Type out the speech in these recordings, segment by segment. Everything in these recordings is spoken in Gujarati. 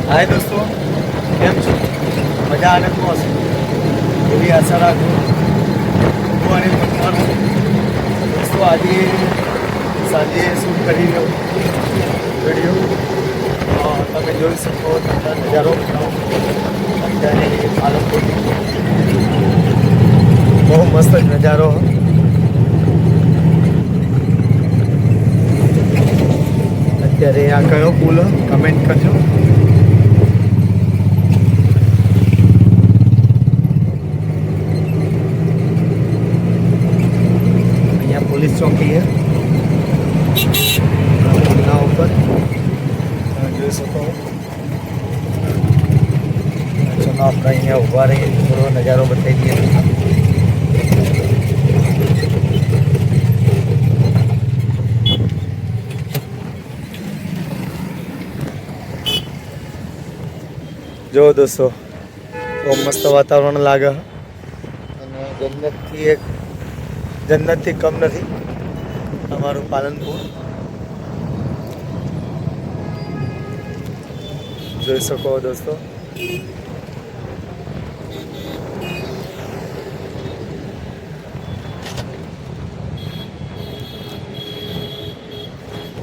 हाय दोस्तों, કેમ છો? મજા આનંદમાં હશે એવી આશા રાખું. હું અને પોતાનું દોસ્તો આજે સાંજે શૂટ કરી રહ્યો વિડીયો. તમે જોઈ શકો નજારો અત્યારે પાલનપુર બહુ મસ્ત નજારો. અત્યારે આ કયો પુલ કમેન્ટ કરજો. અહીંયા પોલીસ ચોકી છે પુલના ઉપર, જોઈ શકો. ચલો આપણે અહીંયા ઊભા રહીએ, થોડો નજારો બતાવી દઈએ. જો દોસ્તો, બહુ મસ્ત વાતાવરણ લાગે અને જન્નતથી કમ નથી અમારું પાલનપુર. જોઈ શકો દોસ્તો.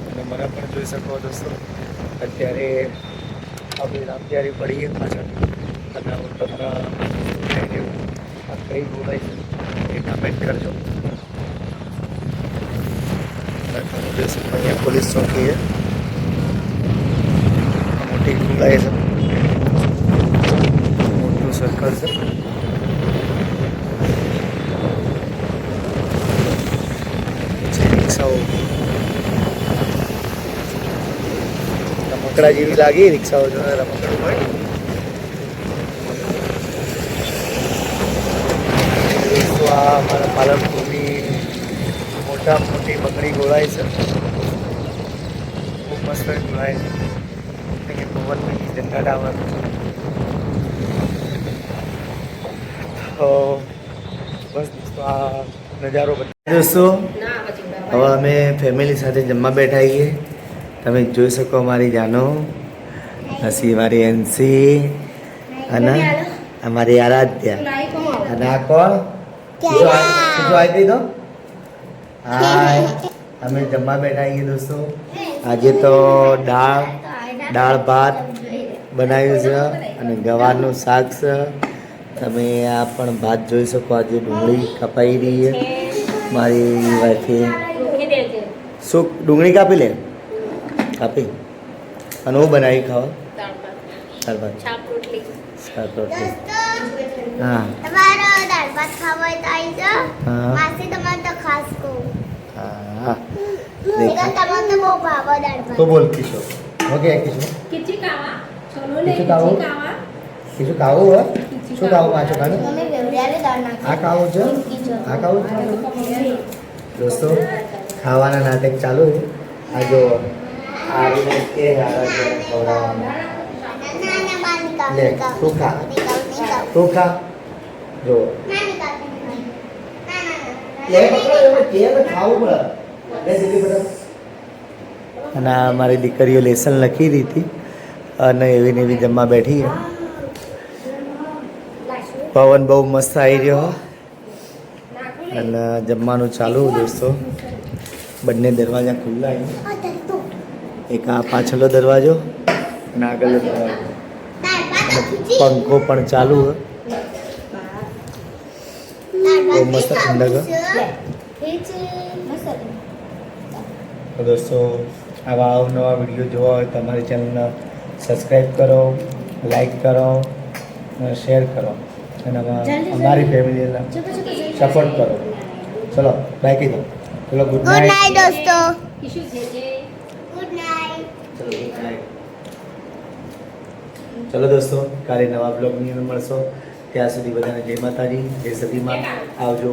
અને મને પણ જોઈ શકો દોસ્તો. અત્યારે આપણી રામતિયારી પડીએ પાછળ અને હું તમને આ કઈ બોલાય છે એ કમેન્ટ કરજો. અહીંયા પોલીસ ચોકી છે, મોટી બોલાય છે, મોટું સર્કલ છે. રિક્ષાઓ રમકડા જેવી લાગી રિક્ષાઓ, જો રમકડું હોય. આ અમારા પાલનપુરની મોટી બંગડી ગોળાય છે, ખૂબ મસ્ત ગોળાય છે. પવનની જનતા ટાવર. તો બસ દોસ્તો આ નજારો બતાવી. દોસ્તો હવે અમે ફેમિલી સાથે જમવા બેઠા છીએ. તમે જોઈ શકો અમારી જાનો, હસી મારી એનસી અને અમારી આરાધ્યા. અને આ કોણ આપી દો. હાય, અમે જમવા બેઠા છીએ દોસ્તો. આજે તો દાળ ભાત બનાવ્યું છે અને ગવારનું શાક છે. તમે આ પણ ભાત જોઈ શકો. આજે ડુંગળી કપાઈ રહી છે મારી વાઈફે. શું ડુંગળી કાપી લે? કાપી. અને હું બનાવી ખાવા દાળ ભાત, શાક રોટલી. હા, તમારો દાળ ભાત ખાવો હોય તો આવી જાઓ. માસી તમારે તો ખાસ કહું. હા, તમારે તો બહુ ભાવો દાળ ભાત. તો બોલ કિશો. ઓકે કિશો. किची कावा चलो ले किची किची कावा? कावा કિશો ખાવું હોય? શું ખાવું પાછું ખાનું? મમ્મી વેવડાવે દાળ નાખી. આ ખાવું છે? આ ખાવું છે? દોસ્તો ખાવાના નાટક ચાલુ છે. આ જો આ રીતે કે ખવડાવવાનું. લે તું ખા, તું ખા. જો લે ખાવું પડે. લે જલ્દી પડે. અને આ મારી દીકરીઓ લેસન લખી રહી હતી અને એવી ને એવી જમવા બેઠી છે. પવન બહુ મસ્ત આવી રહ્યો અને જમવાનું ચાલુ દોસ્તો. બંને દરવાજા ખુલ્લા છે. એક આ પાછળનો દરવાજો અને આગળનો દરવાજો. પંખો પણ ચાલુ છે. બહુ મસ્ત ઠંડક. તો દોસ્તો આવા અવનવા વિડીયો જોવા હોય તો અમારી ચેનલને સબસ્ક્રાઈબ કરો, લાઈક કરો, શેર કરો અને અમારી ફેમિલીને સપોર્ટ કરો. ચલો બાય કહી દો. ચલો ગુડ ગુડ નાઇટ. નાઇટ દોસ્તો. किशु जे ગુડ નાઇટ. ચલો ગુડ નાઇટ. ચલો દોસ્તો કાલે નવા બ્લોગની અંદર મળશો. ત્યાં સુધી બધાને જય માતાજી, જય સતીમાં. આવજો.